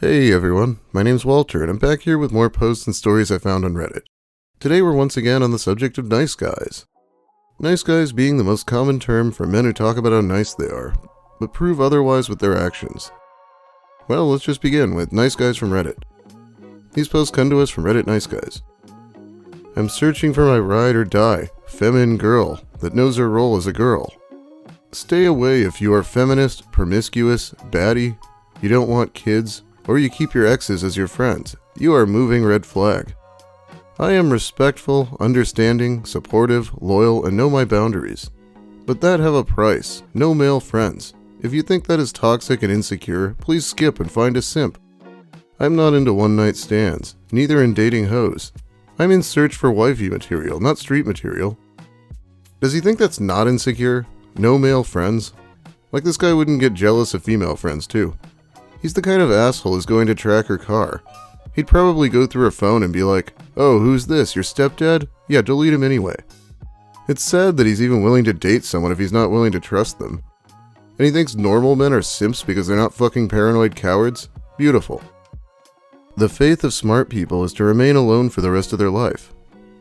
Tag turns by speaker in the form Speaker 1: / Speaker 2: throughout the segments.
Speaker 1: Hey everyone, my name's Walter and I'm back here with more posts and stories I found on Reddit. Today we're once again on the subject of nice guys. Nice guys being the most common term for men who talk about how nice they are, but prove otherwise with their actions. Well, let's just begin with nice guys from Reddit. These posts come to us from Reddit Nice Guys. I'm searching for my ride or die, feminine girl that knows her role as a girl. Stay away if you are feminist, promiscuous, baddie, you don't want kids, or you keep your exes as your friends. You are a moving red flag. I am respectful, understanding, supportive, loyal, and know my boundaries. But that have a price. No male friends. If you think that is toxic and insecure, please skip and find a simp. I'm not into one-night stands, neither in dating hoes. I'm in search for wifey material, not street material. Does he think that's not insecure? No male friends? Like this guy wouldn't get jealous of female friends too. He's the kind of asshole who's going to track her car. He'd probably go through her phone and be like, "Oh, who's this, your stepdad? Yeah, delete him anyway." It's sad that he's even willing to date someone if he's not willing to trust them. And he thinks normal men are simps because they're not fucking paranoid cowards? Beautiful. The faith of smart people is to remain alone for the rest of their life.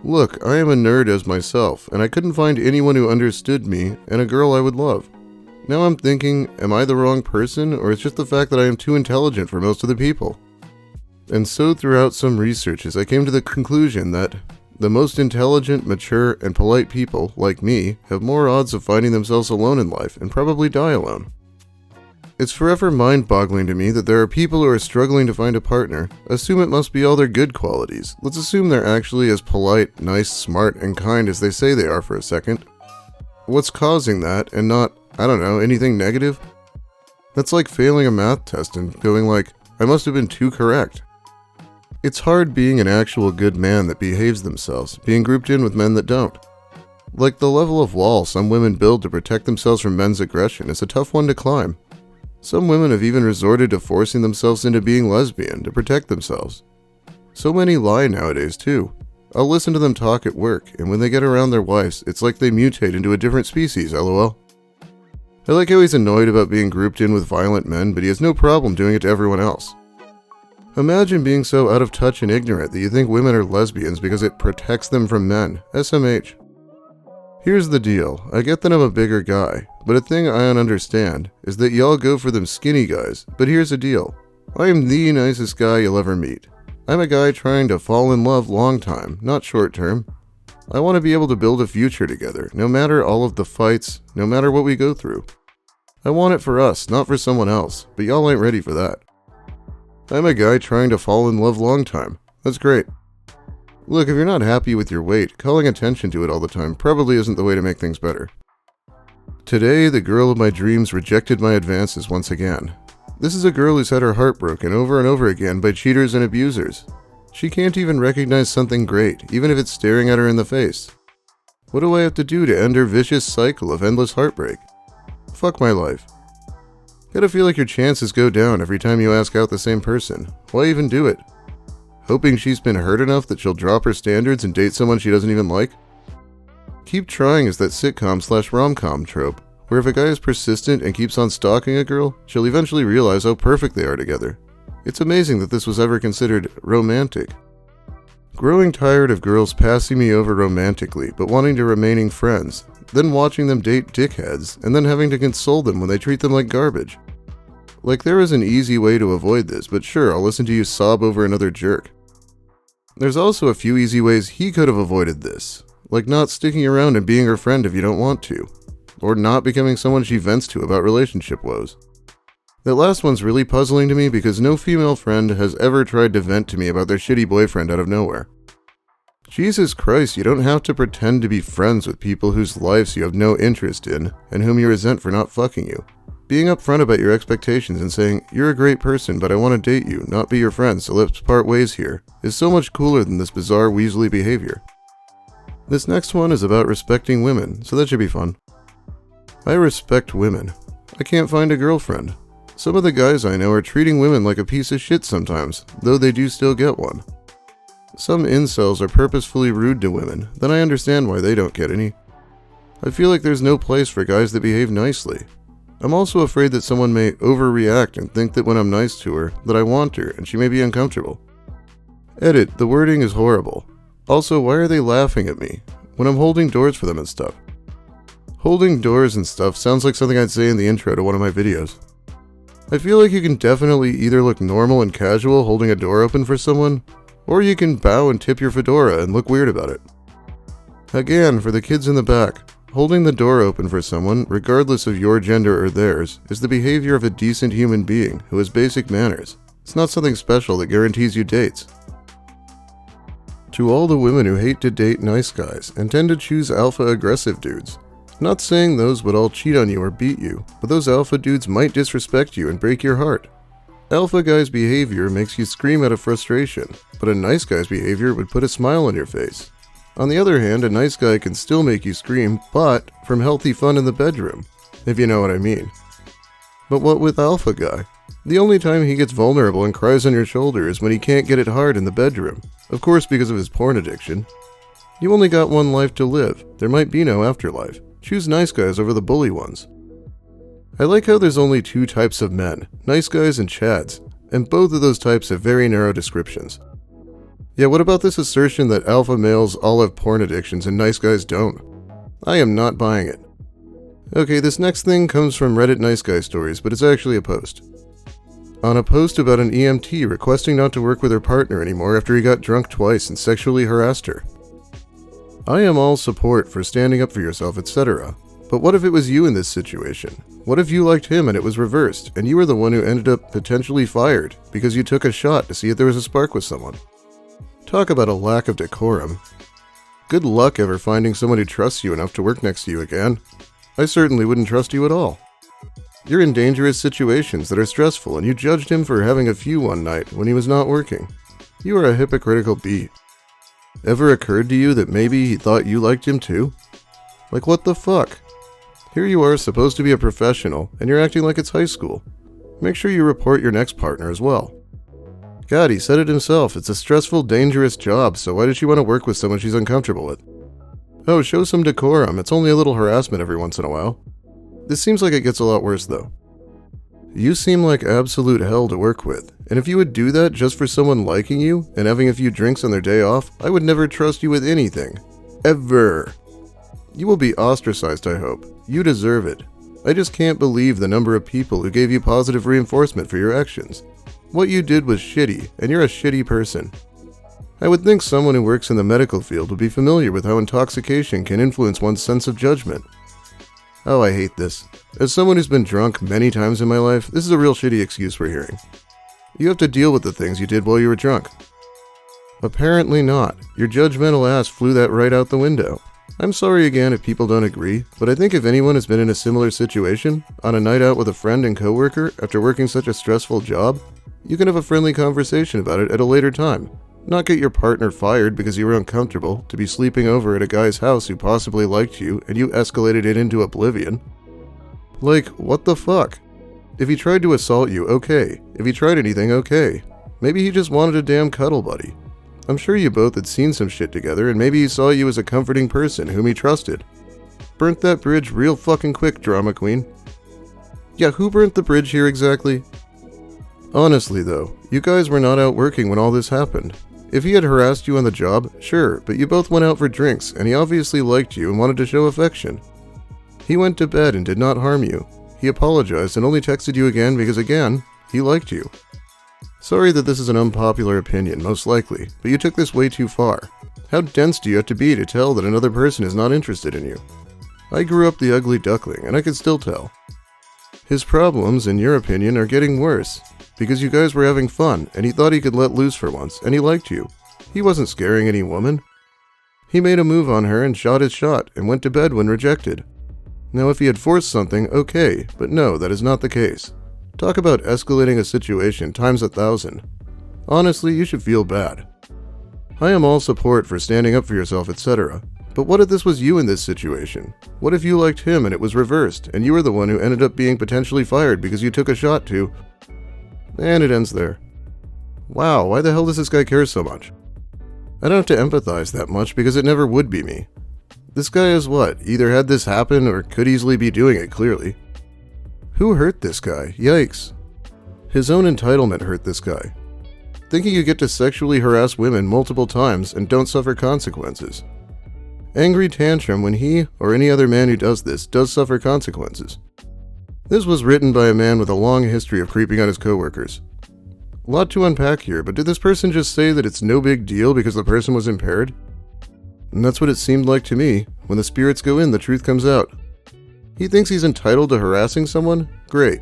Speaker 1: Look, I am a nerd as myself, and I couldn't find anyone who understood me and a girl I would love. Now I'm thinking, am I the wrong person, or it's just the fact that I am too intelligent for most of the people? And so throughout some researches, I came to the conclusion that the most intelligent, mature, and polite people, like me, have more odds of finding themselves alone in life and probably die alone. It's forever mind-boggling to me that there are people who are struggling to find a partner. Assume it must be all their good qualities. Let's assume they're actually as polite, nice, smart, and kind as they say they are for a second. What's causing that, and not, I don't know, anything negative? That's like failing a math test and going like, I must have been too correct. It's hard being an actual good man that behaves themselves, being grouped in with men that don't. Like the level of wall some women build to protect themselves from men's aggression is a tough one to climb. Some women have even resorted to forcing themselves into being lesbian to protect themselves. So many lie nowadays too. I'll listen to them talk at work, and when they get around their wives, it's like they mutate into a different species, lol. I like how he's annoyed about being grouped in with violent men, but he has no problem doing it to everyone else. Imagine being so out of touch and ignorant that you think women are lesbians because it protects them from men. SMH. Here's the deal. I get that I'm a bigger guy, but a thing I don't understand is that y'all go for them skinny guys, but here's the deal. I am the nicest guy you'll ever meet. I'm a guy trying to fall in love long time, not short term. I want to be able to build a future together, no matter all of the fights, no matter what we go through. I want it for us, not for someone else, but y'all ain't ready for that. I'm a guy trying to fall in love long time. That's great. Look, if you're not happy with your weight, calling attention to it all the time probably isn't the way to make things better. Today, the girl of my dreams rejected my advances once again. This is a girl who's had her heart broken over and over again by cheaters and abusers. She can't even recognize something great, even if it's staring at her in the face. What do I have to do to end her vicious cycle of endless heartbreak? Fuck my life. Gotta feel like your chances go down every time you ask out the same person. Why even do it? Hoping she's been hurt enough that she'll drop her standards and date someone she doesn't even like? Keep trying is that sitcom/rom-com trope, where if a guy is persistent and keeps on stalking a girl, she'll eventually realize how perfect they are together. It's amazing that this was ever considered romantic. Growing tired of girls passing me over romantically, but wanting to remaining friends, then watching them date dickheads, and then having to console them when they treat them like garbage. Like there is an easy way to avoid this, but sure, I'll listen to you sob over another jerk. There's also a few easy ways he could have avoided this, like not sticking around and being her friend if you don't want to, or not becoming someone she vents to about relationship woes. That last one's really puzzling to me because no female friend has ever tried to vent to me about their shitty boyfriend out of nowhere. Jesus Christ, you don't have to pretend to be friends with people whose lives you have no interest in and whom you resent for not fucking you. Being upfront about your expectations and saying, "You're a great person, but I want to date you, not be your friend, so let's part ways here," is so much cooler than this bizarre Weasley behavior. This next one is about respecting women, so that should be fun. I respect women. I can't find a girlfriend. Some of the guys I know are treating women like a piece of shit sometimes, though they do still get one. Some incels are purposefully rude to women, then I understand why they don't get any. I feel like there's no place for guys that behave nicely. I'm also afraid that someone may overreact and think that when I'm nice to her, that I want her and she may be uncomfortable. Edit, the wording is horrible. Also, why are they laughing at me when I'm holding doors for them and stuff? Holding doors and stuff sounds like something I'd say in the intro to one of my videos. I feel like you can definitely either look normal and casual holding a door open for someone, or you can bow and tip your fedora and look weird about it. Again, for the kids in the back, holding the door open for someone, regardless of your gender or theirs, is the behavior of a decent human being who has basic manners. It's not something special that guarantees you dates. To all the women who hate to date nice guys and tend to choose alpha-aggressive dudes, not saying those would all cheat on you or beat you, but those alpha dudes might disrespect you and break your heart. Alpha guy's behavior makes you scream out of frustration, but a nice guy's behavior would put a smile on your face. On the other hand, a nice guy can still make you scream, but from healthy fun in the bedroom, if you know what I mean. But what with alpha guy? The only time he gets vulnerable and cries on your shoulder is when he can't get it hard in the bedroom, of course because of his porn addiction. You only got one life to live, there might be no afterlife. Choose nice guys over the bully ones. I like how there's only two types of men, nice guys and chads, and both of those types have very narrow descriptions. Yeah, what about this assertion that alpha males all have porn addictions and nice guys don't? I am not buying it. Okay, this next thing comes from Reddit Nice Guy Stories, but it's actually a post. On a post about an EMT requesting not to work with her partner anymore after he got drunk twice and sexually harassed her. I am all support for standing up for yourself, etc. But what if it was you in this situation? What if you liked him and it was reversed, and you were the one who ended up potentially fired because you took a shot to see if there was a spark with someone? Talk about a lack of decorum. Good luck ever finding someone who trusts you enough to work next to you again. I certainly wouldn't trust you at all. You're in dangerous situations that are stressful, and you judged him for having a few one night when he was not working. You are a hypocritical bee. Ever occurred to you that maybe he thought you liked him too? Like, what the fuck? Here you are supposed to be a professional, and you're acting like it's high school. Make sure you report your next partner as well. God, he said it himself, it's a stressful, dangerous job, so why does she want to work with someone she's uncomfortable with? Oh, show some decorum, it's only a little harassment every once in a while. This seems like it gets a lot worse though. You seem like absolute hell to work with, and if you would do that just for someone liking you and having a few drinks on their day off, I would never trust you with anything. Ever. You will be ostracized, I hope. You deserve it. I just can't believe the number of people who gave you positive reinforcement for your actions. What you did was shitty, and you're a shitty person. I would think someone who works in the medical field would be familiar with how intoxication can influence one's sense of judgment. Oh, I hate this. As someone who's been drunk many times in my life, this is a real shitty excuse we're hearing. You have to deal with the things you did while you were drunk. Apparently not. Your judgmental ass flew that right out the window. I'm sorry again if people don't agree, but I think if anyone has been in a similar situation, on a night out with a friend and coworker after working such a stressful job, you can have a friendly conversation about it at a later time. Not get your partner fired because you were uncomfortable to be sleeping over at a guy's house who possibly liked you and you escalated it into oblivion. Like, what the fuck? If he tried to assault you, okay. If he tried anything, okay. Maybe he just wanted a damn cuddle buddy. I'm sure you both had seen some shit together and maybe he saw you as a comforting person whom he trusted. Burnt that bridge real fucking quick, drama queen. Yeah, who burnt the bridge here exactly? Honestly though, you guys were not out working when all this happened. If he had harassed you on the job, sure, but you both went out for drinks, and he obviously liked you and wanted to show affection. He went to bed and did not harm you. He apologized and only texted you again because, again, he liked you. Sorry that this is an unpopular opinion, most likely, but you took this way too far. How dense do you have to be to tell that another person is not interested in you? I grew up the ugly duckling, and I could still tell. His problems, in your opinion, are getting worse. Because you guys were having fun, and he thought he could let loose for once, and he liked you. He wasn't scaring any woman. He made a move on her and shot his shot, and went to bed when rejected. Now if he had forced something, okay, but no, that is not the case. Talk about escalating a situation times 1,000. Honestly, you should feel bad. I am all support for standing up for yourself, etc. But what if this was you in this situation? What if you liked him and it was reversed, and you were the one who ended up being potentially fired because you took a shot to... And it ends there. Wow, why the hell does this guy care so much? I don't have to empathize that much because it never would be me. This guy is what? Either had this happen or could easily be doing it, clearly. Who hurt this guy? Yikes. His own entitlement hurt this guy. Thinking you get to sexually harass women multiple times and don't suffer consequences. Angry tantrum when he, or any other man who does this, does suffer consequences. This was written by a man with a long history of creeping on his coworkers. A lot to unpack here, but did this person just say that it's no big deal because the person was impaired? And that's what it seemed like to me. When the spirits go in, the truth comes out. He thinks he's entitled to harassing someone? Great.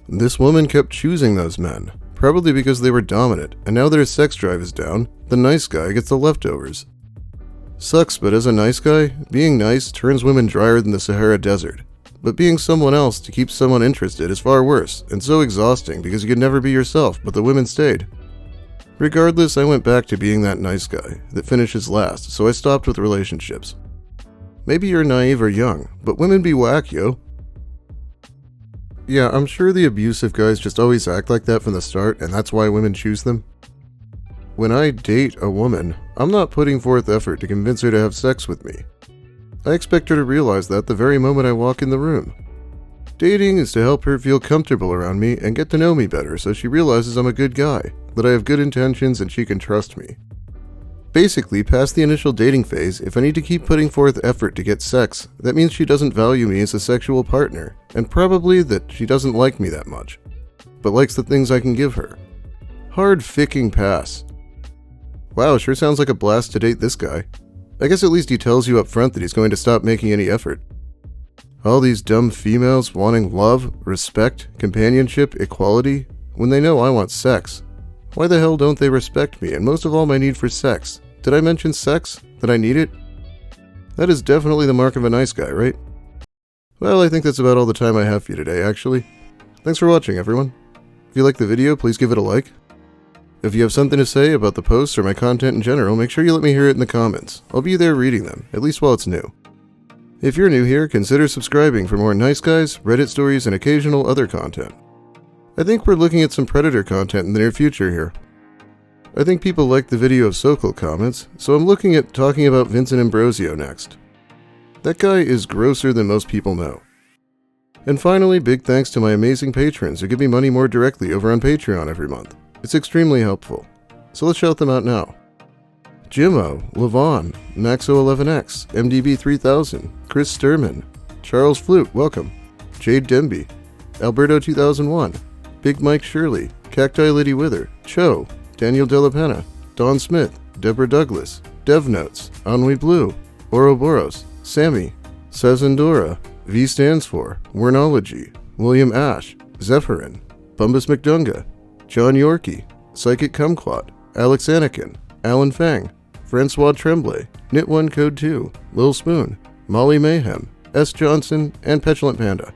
Speaker 1: This woman kept choosing those men, probably because they were dominant, and now their sex drive is down, the nice guy gets the leftovers. Sucks, but as a nice guy, being nice turns women drier than the Sahara Desert. But being someone else to keep someone interested is far worse, and so exhausting because you could never be yourself, but the women stayed. Regardless, I went back to being that nice guy that finishes last, so I stopped with relationships. Maybe you're naive or young, but women be whack, yo. Yeah, I'm sure the abusive guys just always act like that from the start, and that's why women choose them. When I date a woman, I'm not putting forth effort to convince her to have sex with me. I expect her to realize that the very moment I walk in the room. Dating is to help her feel comfortable around me and get to know me better so she realizes I'm a good guy, that I have good intentions and she can trust me. Basically, past the initial dating phase, if I need to keep putting forth effort to get sex, that means she doesn't value me as a sexual partner, and probably that she doesn't like me that much, but likes the things I can give her. Hard ficking pass. Wow, sure sounds like a blast to date this guy. I guess at least he tells you up front that he's going to stop making any effort. All these dumb females wanting love, respect, companionship, equality, when they know I want sex. Why the hell don't they respect me, and most of all my need for sex? Did I mention sex? That I need it? That is definitely the mark of a nice guy, right? Well, I think that's about all the time I have for you today, actually. Thanks for watching, everyone. If you liked the video, please give it a like. If you have something to say about the posts or my content in general, make sure you let me hear it in the comments. I'll be there reading them, at least while it's new. If you're new here, consider subscribing for more nice guys, Reddit stories, and occasional other content. I think we're looking at some Predator content in the near future here. I think people liked the video of Sokol comments, so I'm looking at talking about Vincent Ambrosio next. That guy is grosser than most people know. And finally, big thanks to my amazing patrons who give me money more directly over on Patreon every month. It's extremely helpful. So let's shout them out now. Jimmo, Levon, Maxo11X, MDB3000, Chris Sturman, Charles Flute, welcome, Jade Demby, Alberto2001, Big Mike Shirley, Cacti Liddy Wither, Cho, Daniel Delapena, Don Smith, Deborah Douglas, DevNotes, Ennui Blue, Ouroboros, Sammy, Sazandora, V stands for, Wernology, William Ash, Zephyrin, Bumbus McDunga, John Yorkie, Psychic Kumquat, Alex Anakin, Alan Fang, Francois Tremblay, Knit1 Code 2, Lil Spoon, Molly Mayhem, S. Johnson, and Petulant Panda.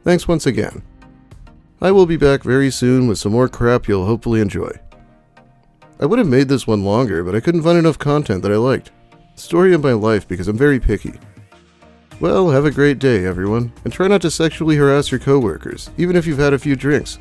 Speaker 1: Thanks once again. I will be back very soon with some more crap you'll hopefully enjoy. I would have made this one longer, but I couldn't find enough content that I liked. Story of my life because I'm very picky. Well, have a great day, everyone, and try not to sexually harass your coworkers, even if you've had a few drinks.